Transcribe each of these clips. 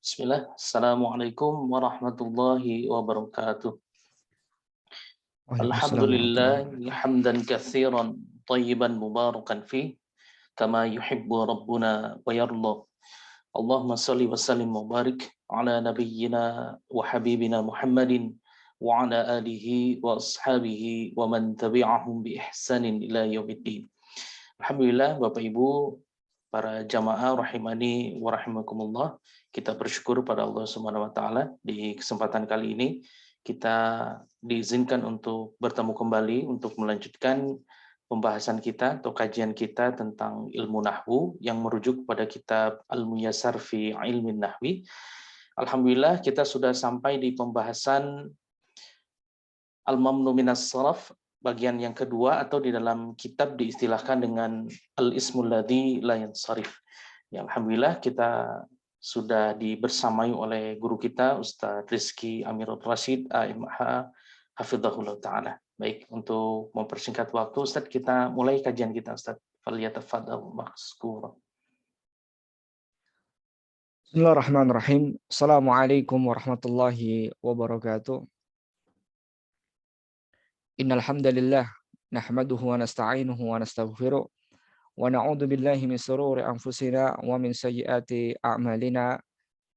Bismillah. Assalamualaikum warahmatullahi wabarakatuh. Waalaikumsalam Alhamdulillah warahmatullahi wabarakatuh. hamdan katsiran tayyiban mubarakan fi kama yuhibbu rabbuna wa yarda. Allahumma salli wa sallim wa barik ala nabiyyina wa habibina Muhammadin wa ala alihi wa ashabihi wa man tabi'ahum bi ihsanin ila yaumiddin. Alhamdulillah Bapak Ibu para jamaah rahimani wa rahimakumullah, kita bersyukur pada Allah Subhanahu wa taala di kesempatan kali ini kita diizinkan untuk bertemu kembali untuk melanjutkan pembahasan kita atau kajian kita tentang ilmu nahwu yang merujuk pada kitab Al-Muyassar fi Ilmin Nahwi. Alhamdulillah kita sudah sampai di pembahasan Al-Mamnu Minas Saraf bagian yang kedua, atau di dalam kitab diistilahkan dengan Al-Ismul Ladzi La Yansarif. Ya, alhamdulillah kita sudah dibersamai oleh guru kita Ustadz Rizky Amirul Rashid AMH Hafizahullah Ta'ala. Baik, untuk mempersingkat waktu Ustadz, kita mulai kajian kita Ustadz. Falyatafaddal mashkura. Bismillahirrahmanirrahim. Assalamualaikum warahmatullahi wabarakatuh. Innal hamdalillah nahmaduhu wa nasta'inuhu wa nastaghfiruh wa na'udzu billahi min shururi anfusina wa min sayyiati a'malina.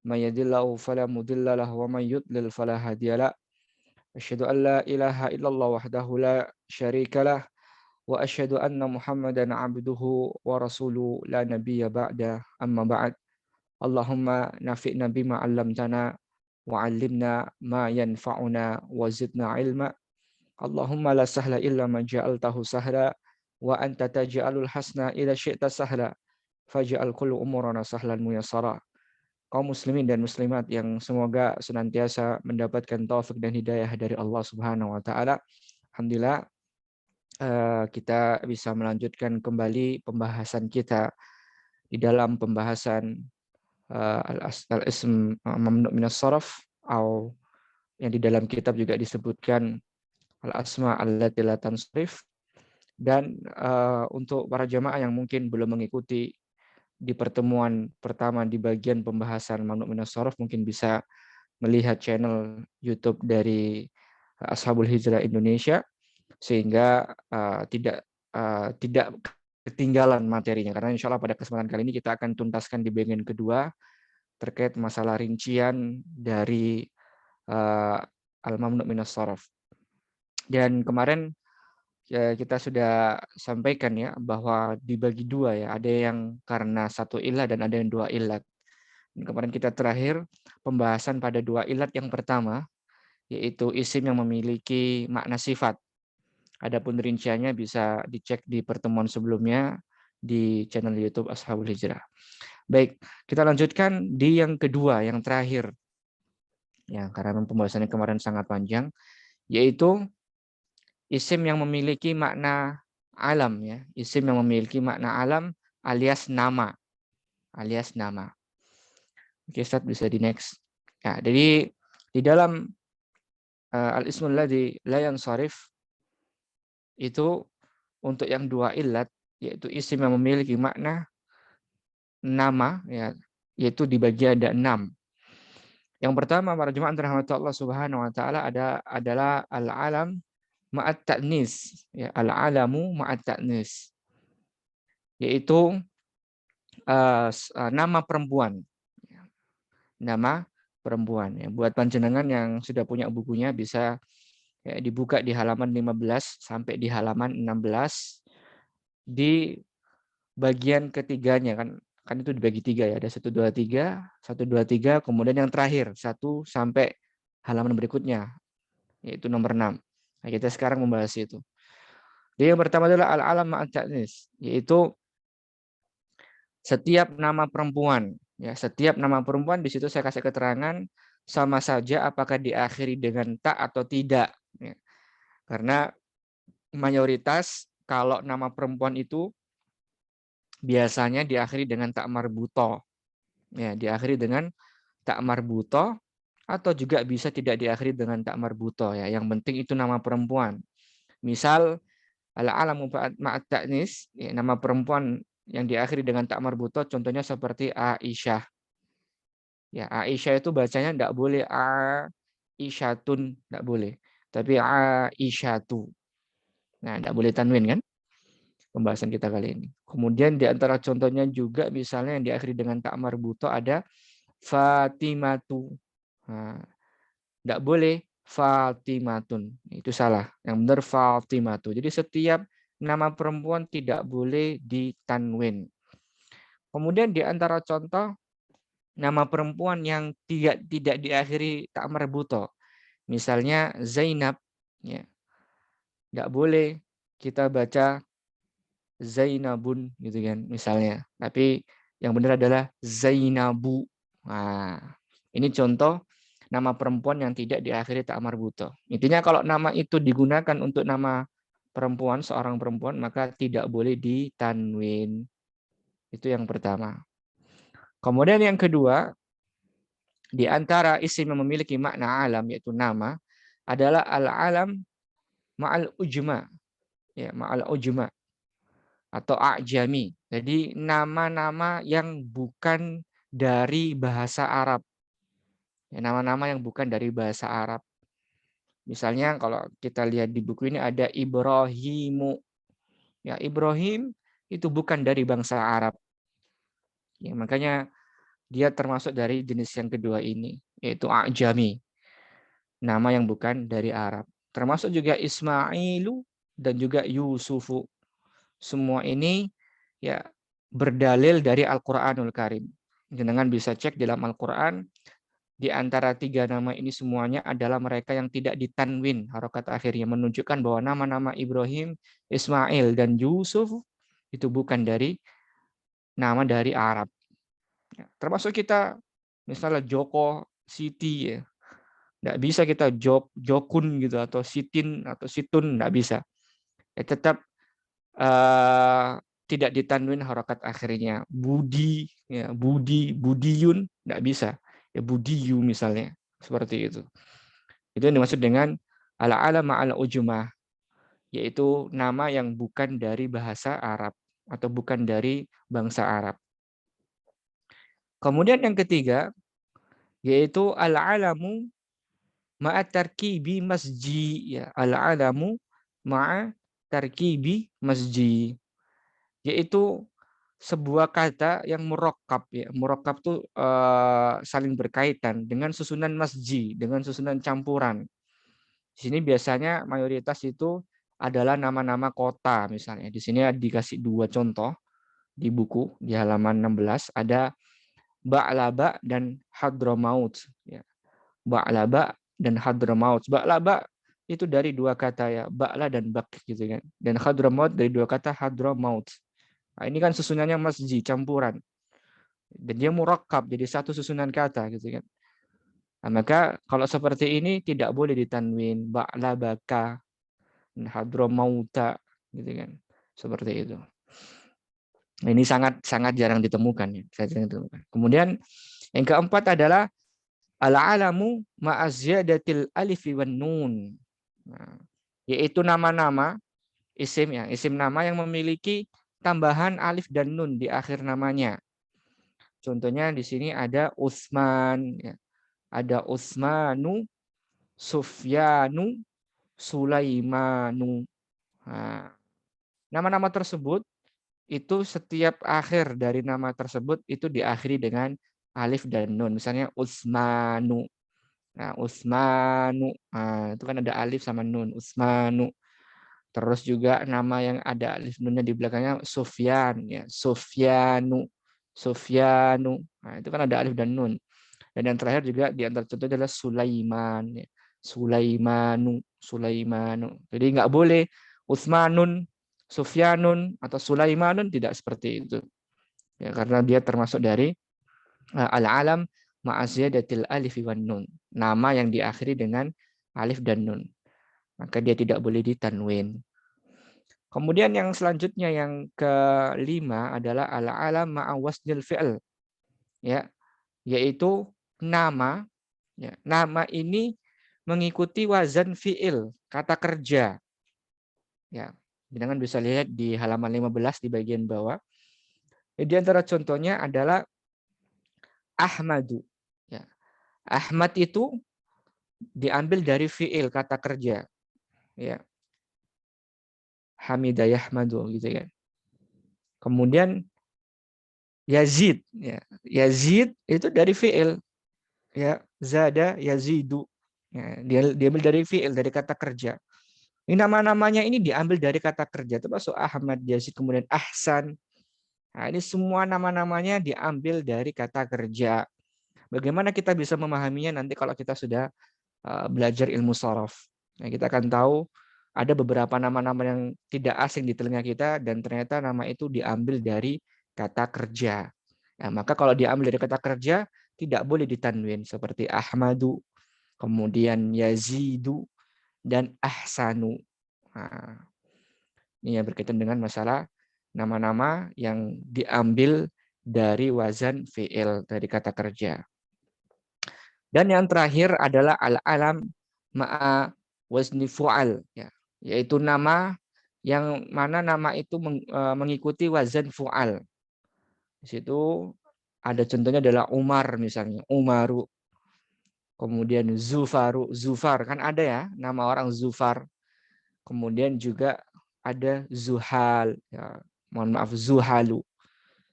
May yahdihillahu fala mudilla lahu wa may yudlil fala hadiyalah. Asyhadu an la ilaha illallah wahdahu la syarikalah wa asyhadu anna Muhammadan 'abduhu wa rasuluhu la nabiyya ba'da. Amma ba'd. Allahumma nafi'na bima 'allamtana wa 'allimna ma yanfa'una wa zidna ilma. Allahumma la sahla illa ma ja'altahu sahla wa anta taj'alul hasna ila syi'ta sahla faj'al kullu umurana sahlan muyassara. Kaum muslimin dan muslimat yang semoga senantiasa mendapatkan taufik dan hidayah dari Allah Subhanahu wa taala. Alhamdulillah kita bisa melanjutkan kembali pembahasan kita di dalam pembahasan al-ism mamnu minas saraf, atau yang di dalam kitab juga disebutkan al-asma allati la tansarif. Dan untuk para jamaah yang mungkin belum mengikuti di pertemuan pertama di bagian pembahasan mamnu minas saraf, mungkin bisa melihat channel YouTube dari Ashabul Hijrah Indonesia, sehingga tidak ketinggalan materinya, karena insya Allah pada kesempatan kali ini kita akan tuntaskan di bagian kedua terkait masalah rincian dari al-mamnu minas saraf. Dan kemarin kita sudah sampaikan ya bahwa dibagi dua ya, ada yang karena satu ilat dan ada yang dua ilat. Dan kemarin kita terakhir pembahasan pada dua ilat yang pertama, yaitu isim yang memiliki makna sifat. Adapun rinciannya bisa dicek di pertemuan sebelumnya di channel YouTube Ashabul Hijrah. Baik, kita lanjutkan di yang kedua, yang terakhir. Ya, karena pembahasannya kemarin sangat panjang, yaitu isim yang memiliki makna alam ya, isim yang memiliki makna alam alias nama. Alias nama. Oke, Ustaz bisa di next. Ya, jadi di dalam al-ismul ladzi la yansarif itu untuk yang dua ilat, yaitu isim yang memiliki makna nama ya, yaitu dibagi ada 6. Yang pertama, para jemaah rahmat Allah Subhanahu wa taala adalah al-alam ma'at ta'nis ya, al-alamu ma'at ta'nis, yaitu nama perempuan. Nama perempuan ya. Buat panjenengan yang sudah punya bukunya bisa ya, dibuka di halaman 15 sampai di halaman 16 di bagian ketiganya, kan itu dibagi 3 ya, ada 1 2 3, 1 2 3, kemudian yang terakhir 1 sampai halaman berikutnya yaitu nomor 6. Nah, kita sekarang membahas itu. Jadi yang pertama adalah al-alam ma'at ta'nis, yaitu setiap nama perempuan ya, setiap nama perempuan di situ saya kasih keterangan sama saja apakah diakhiri dengan ta atau tidak ya. Karena mayoritas kalau nama perempuan itu biasanya diakhiri dengan tak marbuto. Ya, diakhiri dengan tak marbuto atau juga bisa tidak diakhiri dengan tak marbuto ya. Yang penting itu nama perempuan. Misal al-alamu ma'at ta'nis, ya, nama perempuan yang diakhiri dengan tak marbuto contohnya seperti Aisyah. Ya, Aisyah itu bacanya enggak boleh Aisyatun, enggak boleh. Tapi Aisyatu. Nah, enggak boleh tanwin kan? Pembahasan kita kali ini. Kemudian di antara contohnya juga misalnya yang diakhiri dengan tak marbuto ada Fatimatu. Nah, enggak boleh Fatimatun. Itu salah. Yang benar Fatimatu. Jadi setiap nama perempuan tidak boleh ditanwin. Kemudian di antara contoh nama perempuan yang tidak diakhiri tak marbuto. Misalnya Zainab, ya. Nggak boleh kita baca Zainabun gitu kan misalnya. Tapi yang benar adalah Zainabu. Nah, ini contoh nama perempuan yang tidak diakhiri tak marbuto. Intinya kalau nama itu digunakan untuk nama perempuan, seorang perempuan, maka tidak boleh ditanwin. Itu yang pertama. Kemudian yang kedua, di antara isim yang memiliki makna alam yaitu nama adalah al-alam ma'al ujma, ya, ma'al ujma atau ajami. Jadi nama-nama yang bukan dari bahasa Arab. Ya, nama-nama yang bukan dari bahasa Arab. Misalnya kalau kita lihat di buku ini ada Ibrahimu. Ya, Ibrahim itu bukan dari bangsa Arab. Ya, makanya dia termasuk dari jenis yang kedua ini, yaitu ajami. Nama yang bukan dari Arab. Termasuk juga Ismailu dan juga Yusufu. Semua ini ya berdalil dari Al-Qur'anul Karim. Jenengan bisa cek dalam Al-Qur'an, di antara tiga nama ini semuanya adalah mereka yang tidak ditanwin harokat akhirnya, menunjukkan bahwa nama-nama Ibrahim, Ismail, dan Yusuf itu bukan dari nama dari Arab. Ya, termasuk kita misalnya Joko, Siti, ya. Nggak bisa kita Jokun gitu atau Sitin atau Situn, nggak bisa. Ya, tetap tidak ditanwin harokat akhirnya. Budi, ya, Budiyun, nggak bisa. Ya, Budiyu misalnya, seperti itu. Itu yang dimaksud dengan ala-ala ma'ala ujumah, yaitu nama yang bukan dari bahasa Arab atau bukan dari bangsa Arab. Kemudian yang ketiga, yaitu al-alamu ma'a tarkibi masji, ya, al-alamu ma'a tarkibi masji, yaitu sebuah kata yang murakkab, ya. Murakkab itu saling berkaitan dengan susunan masji, dengan susunan campuran. Di sini biasanya mayoritas itu adalah nama-nama kota misalnya. Di sini dikasih dua contoh di buku di halaman 16 ada Ba'laba dan Hadramaut, ya. Ba'laba dan Hadramaut. Ba'laba itu dari dua kata, ya, Ba'la dan Bak gitu kan. Dan Hadramaut dari dua kata Hadramaut. Nah, ini kan susunannya masji, campuran. Dan dia murakkab jadi satu susunan kata gitu kan. Nah, maka kalau seperti ini tidak boleh ditanwin Ba'labaka, Hadramauta gitu kan. Seperti itu. Nah, ini sangat jarang ditemukan, ya. Jarang ditemukan. Kemudian yang keempat adalah al-alamu ma'azyadatil alifi wan nun. Nah, yaitu nama-nama isim, ya, isim nama yang memiliki tambahan alif dan nun di akhir namanya. Contohnya di sini ada Utsman, ya. Ada Utsmanu, Sufyanu, Sulaimanu. Nah, nama-nama tersebut itu setiap akhir dari nama tersebut itu diakhiri dengan alif dan nun. Misalnya Utsmanu. Nah, Utsmanu. Nah, itu kan ada alif sama nun. Utsmanu. Terus juga nama yang ada alif nunnya di belakangnya Sufyan, ya. Sufyanu. Sufyanu. Nah, itu kan ada alif dan nun. Dan yang terakhir juga di antara contoh adalah Sulaiman, ya. Sulaimanu. Sulaimanu. Jadi nggak boleh Utsmanun, Sufyanun atau Sulaimanun, tidak seperti itu. Ya, karena dia termasuk dari al-alam ma'aziyadatil alif wan nun. Nama yang diakhiri dengan alif dan nun. Maka dia tidak boleh ditanwin. Kemudian yang selanjutnya yang kelima adalah al-alam ma'a wasnil fi'l. Ya, yaitu nama, ya, nama ini mengikuti wazan fi'il, kata kerja. Ya, jangan bisa lihat di halaman 15 di bagian bawah. Di antara contohnya adalah Ahmadu. Ahmad itu diambil dari fiil, kata kerja. Ya. Hamidah yahmadu gitu kan. Kemudian Yazid, ya. Yazid itu dari fiil, ya. Zada yazidu. Ya, dia diambil dari fiil, dari kata kerja. Ini nama-namanya ini diambil dari kata kerja, termasuk Ahmad, Yazid, kemudian Ahsan. Nah, ini semua nama-namanya diambil dari kata kerja. Bagaimana kita bisa memahaminya nanti kalau kita sudah belajar ilmu sorof. Nah, kita akan tahu ada beberapa nama-nama yang tidak asing di telinga kita dan ternyata nama itu diambil dari kata kerja. Nah, maka kalau diambil dari kata kerja tidak boleh ditanwin seperti Ahmadu, kemudian Yazidu, dan Ahsanu. Nah, ini yang berkaitan dengan masalah nama-nama yang diambil dari wazan fi'il, dari kata kerja. Dan yang terakhir adalah al-alam ma'a wazni fu'al, ya, yaitu nama yang mana nama itu mengikuti wazan fu'al. Di situ ada contohnya adalah Umar misalnya, Umaru. Kemudian Zufaru, Zufar, kan ada ya nama orang Zufar. Kemudian juga ada Zuhal, ya, mohon maaf Zuhalu,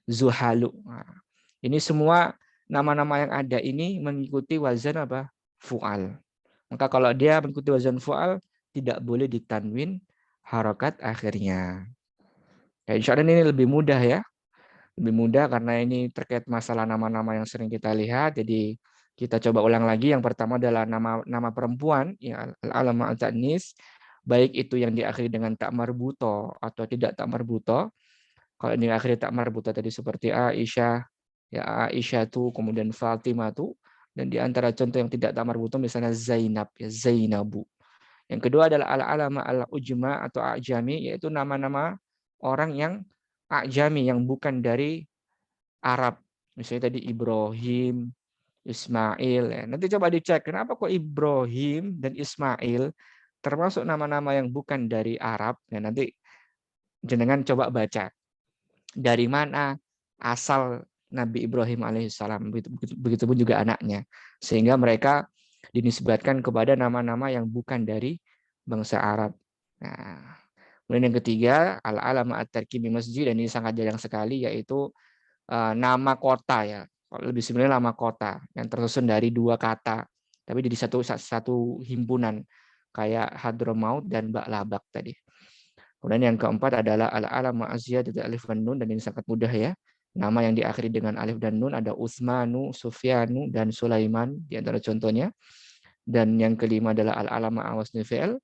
Zuhalu. Nah, ini semua nama-nama yang ada ini mengikuti wazan apa? Fu'al. Maka kalau dia mengikuti wazan fu'al, tidak boleh ditanwin harokat akhirnya. Ya, insya Allah ini lebih mudah ya. Lebih mudah karena ini terkait masalah nama-nama yang sering kita lihat. Jadi kita coba ulang lagi. Yang pertama adalah nama perempuan, ya, al-alam at-ta'nis, baik itu yang diakhiri dengan tak marbuto atau tidak tak marbuto. Kalau ini diakhiri tak marbuto tadi seperti Aisyah, ya Aisyah tuh, kemudian Fatimah tuh, dan di antara contoh yang tidak tak marbuto misalnya Zainab, ya Zainabu. Yang kedua adalah al-alama al-ujma atau ajami, yaitu nama-nama orang yang ajami, yang bukan dari Arab. Misalnya tadi Ibrahim, Ismail. Ya. Nanti coba dicek, kenapa kok Ibrahim dan Ismail termasuk nama-nama yang bukan dari Arab. Ya, nanti jenengan coba baca. Dari mana asal Nabi Ibrahim alaihissalam, begitupun juga anaknya. Sehingga mereka dinisbatkan kepada nama-nama yang bukan dari bangsa Arab. Nah, kemudian yang ketiga, al-alama at-tarkibi masjid, dan ini sangat jarang sekali, yaitu nama kota ya. Lebih sebenarnya nama kota yang tersusun dari dua kata, tapi di satu himpunan kayak Hadramaut dan Ba'labak tadi. Kemudian yang keempat adalah al-alam ma'aziyah dari alif dan nun, dan ini sangat mudah ya. Nama yang diakhiri dengan alif dan nun ada Utsmanu, Sufyanu, dan Sulaiman di antara contohnya. Dan yang kelima adalah al-alam ma'awazni fi'il,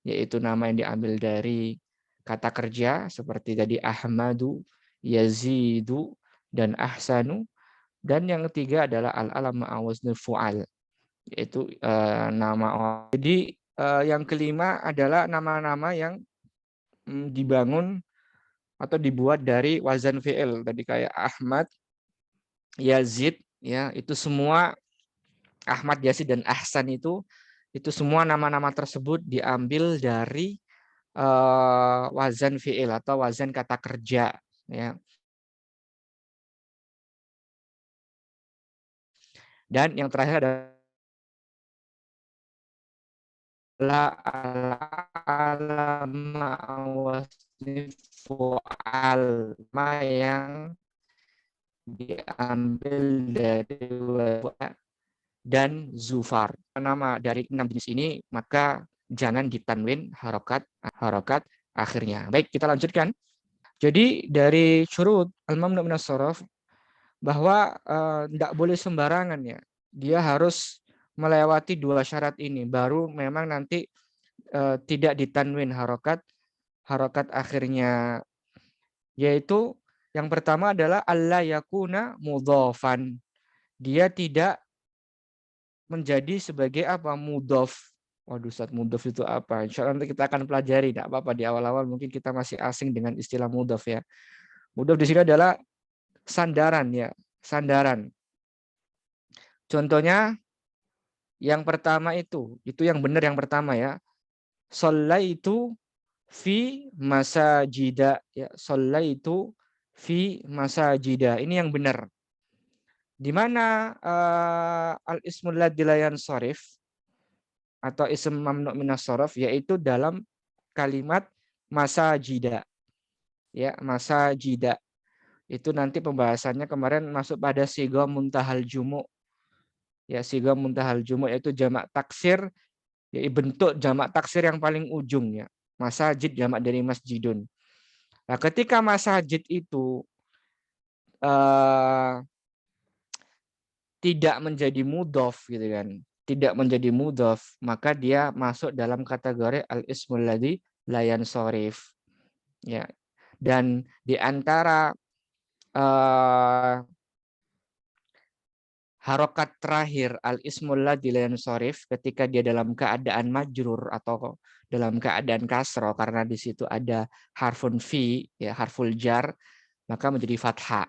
yaitu nama yang diambil dari kata kerja seperti tadi Ahmadu, Yazidu, dan Ahsanu. Dan yang ketiga adalah al-alam ma'awazni fu'al, yaitu nama orang. Jadi yang kelima adalah nama-nama yang dibangun atau dibuat dari wazan fi'il. Tadi kayak Ahmad, Yazid, ya itu semua Ahmad, Yazid, dan Ahsan itu semua nama-nama tersebut diambil dari wazan fi'il atau wazan kata kerja. Ya. Dan yang terakhir adalah al-alama wazni fu'al, yang diambil dari dan Zufar. Nama dari 6 jenis ini maka jangan ditanwin harokat akhirnya. Baik, kita lanjutkan. Jadi dari syurut al-mamnu min as-sarf bahwa tidak boleh sembarangan ya. Dia harus melewati dua syarat ini baru memang nanti tidak ditanwin harokat akhirnya, yaitu yang pertama adalah alla yakuna mudhofan. Dia tidak menjadi sebagai apa? Mudhof. Waduh, Ustaz, mudhof itu apa? Insya Allah nanti kita akan pelajari. Tidak apa-apa, di awal-awal mungkin kita masih asing dengan istilah mudhof ya. Mudhof di sini adalah sandaran ya, sandaran. Contohnya yang pertama itu yang benar yang pertama ya. Shallaitu fi masajida ya, shallaitu fi masajida. Ini yang benar. di mana al-ismul ladzi la yansharif atau ism mamnu minas shorof, yaitu dalam kalimat masajida. Ya, masajida. Itu nanti pembahasannya kemarin masuk pada siga muntahal jumu. Ya, siga muntahal jumu yaitu jamak taksir, ya bentuk jamak taksir yang paling ujung ya. Masajid jamak dari masjidun. Nah, ketika masajid itu tidak menjadi mudhof gitu kan, tidak menjadi mudhof, maka dia masuk dalam kategori al-ismul ladzi la yansharif. Ya. Dan di antara harokat terakhir al-ismul ladzi la yansharif ketika dia dalam keadaan majrur atau dalam keadaan kasro, karena di situ ada harfun fi, ya harful jar, maka menjadi fathah.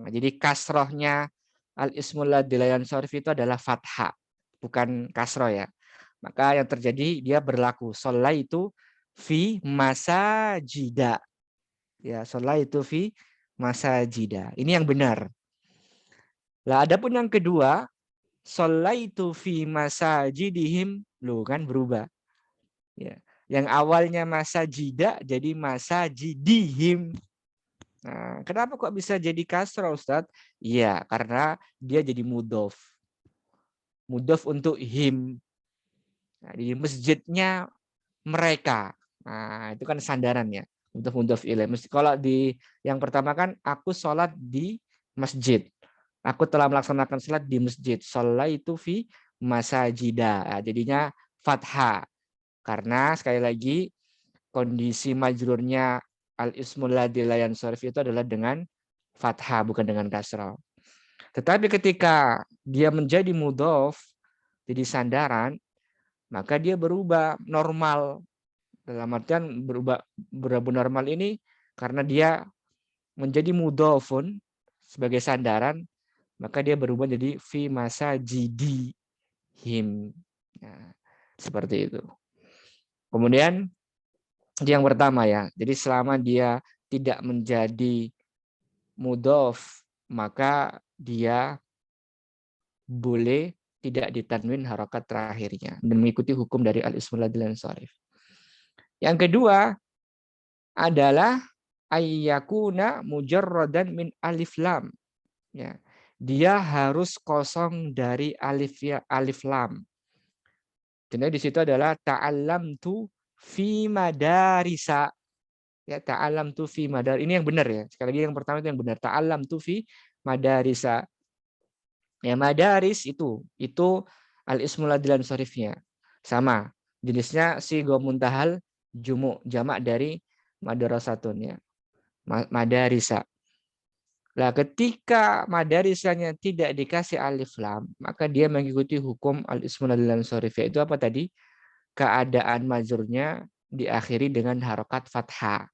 Nah, jadi kasrohnya al-ismul ladzi la yansharif itu adalah fathah, bukan kasroh ya. Maka yang terjadi dia berlaku itu fi masajida. Ya, itu fi masajida. Ini yang benar. Lah adapun yang kedua, itu fi masajidihim, loh kan berubah. Ya. Yang awalnya masajida jadi masajidihim. Nah, kenapa kok bisa jadi kasrah, Ustadz? Iya, karena dia jadi mudhof. Mudhof untuk him. Nah, di masjidnya mereka. Nah, itu kan sandarannya untuk mudhof ilaih. Kalau di yang pertama kan aku sholat di masjid. Aku telah melaksanakan sholat di masjid. Itu fi masajida. Nah, jadinya fathah. Karena sekali lagi kondisi majrurnya al-ismul ladzi la yansharif itu adalah dengan fathah, bukan dengan kasrah. Tetapi ketika dia menjadi mudhof, jadi sandaran, maka dia berubah normal. Dalam artian berubah normal ini karena dia menjadi mudhofun sebagai sandaran, maka dia berubah jadi fi masajidihim. Nah, seperti itu. Kemudian yang pertama ya, jadi selama dia tidak menjadi mudhof, maka dia boleh tidak ditanwin harokat terakhirnya dan mengikuti hukum dari al-ismul ladzi la yansharif. Yang kedua adalah ayyakuna mujarradan min alif lam. Ya. Dia harus kosong dari alif lam. Jadi di situ adalah ta'allamtu fi madarisa. Ya, ta'allamtu fi madar. Ini yang benar ya. Sekali lagi yang pertama itu yang benar. Ta'allamtu fi madarisa. Ya, madaris itu al-ismul ladzi la yansharifnya. Sama. Jenisnya sigha muntahal jumu, jamak dari madrasatun ya. Madarisa. Nah, ketika madarisanya tidak dikasih alif lam, maka dia mengikuti hukum al-ismul ladzi la yansharif, yaitu apa tadi? Keadaan majrurnya diakhiri dengan harokat fathah.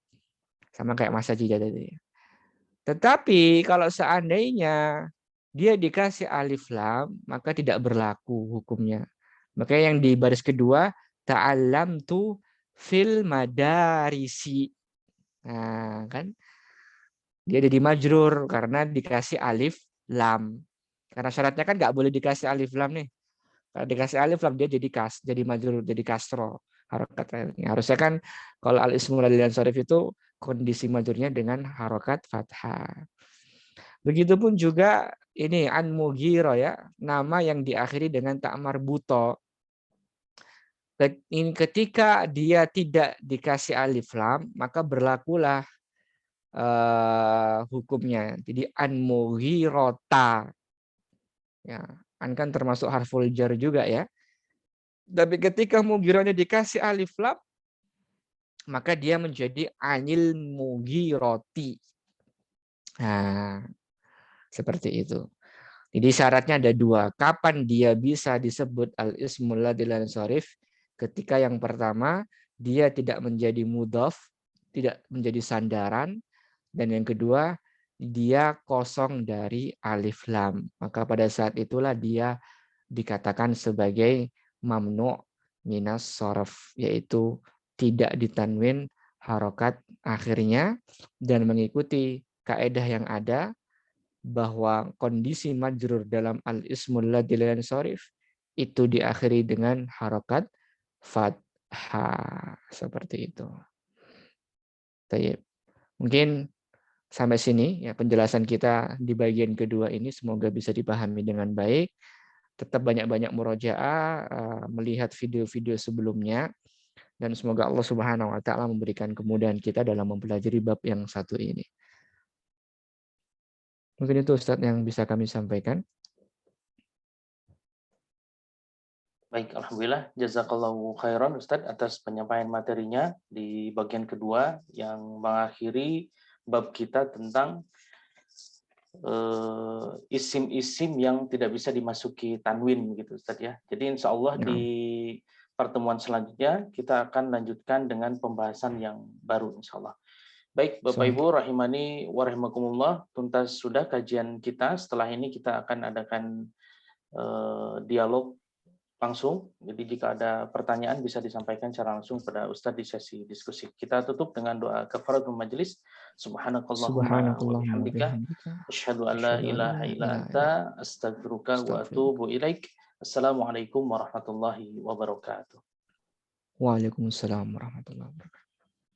Sama kayak masajid tadi. Tetapi kalau seandainya dia dikasih alif lam, maka tidak berlaku hukumnya. Makanya yang di baris kedua, ta'allamtu fil madarisi. Nah, kan? Dia jadi majrur karena dikasih alif lam. Karena syaratnya kan nggak boleh dikasih alif lam nih. Kalau dikasih alif lam dia jadi majrur, jadi kasro. Harusnya kan kalau al-ismul ladzi la yansharif itu kondisi majrurnya dengan harokat fathah. Begitupun juga ini an mughiro ya, nama yang diakhiri dengan tak marbuto. Ketika dia tidak dikasih alif lam, maka berlakulah hukumnya. Jadi an mughirota. Ya, an kan termasuk harful jar juga ya. Tapi ketika mughironya dikasih alif lam, maka dia menjadi anil mughiroti. Nah, seperti itu. Jadi syaratnya ada dua. Kapan dia bisa disebut al-ismul ladzi la yansharif? Ketika yang pertama dia tidak menjadi mudhof, tidak menjadi sandaran, dan yang kedua dia kosong dari alif lam. Maka pada saat itulah dia dikatakan sebagai mamnu minas shorof, yaitu tidak ditanwin harokat akhirnya dan mengikuti kaedah yang ada bahwa kondisi majrur dalam al-ismul ladzi la yansharif itu diakhiri dengan harokat fathah seperti itu. Baik. Mungkin sampai sini ya penjelasan kita di bagian kedua ini, semoga bisa dipahami dengan baik. Tetap banyak-banyak murojaah, melihat video-video sebelumnya, dan semoga Allah Subhanahu wa taala memberikan kemudahan kita dalam mempelajari bab yang satu ini. Mungkin itu Ustadz yang bisa kami sampaikan. Baik, alhamdulillah, jazakallahu khairan Ustadz atas penyampaian materinya di bagian kedua yang mengakhiri bab kita tentang isim-isim yang tidak bisa dimasuki tanwin gitu Ustadz ya. Jadi insya Allah di pertemuan selanjutnya kita akan lanjutkan dengan pembahasan yang baru insya Allah. Baik Bapak Ibu rahimani wa rahimakumullah, tuntas sudah kajian kita. Setelah ini kita akan adakan dialog langsung. Jadi jika ada pertanyaan bisa disampaikan secara langsung pada Ustadz di sesi diskusi. Kita tutup dengan doa kafaratul majelis. Subhanakallahumma wa bihamdika asyhadu an la ilaha illa anta astaghfiruka wa atubu ilaik. Assalamualaikum warahmatullahi wabarakatuh. Waalaikumsalam warahmatullahi wabarakatuh.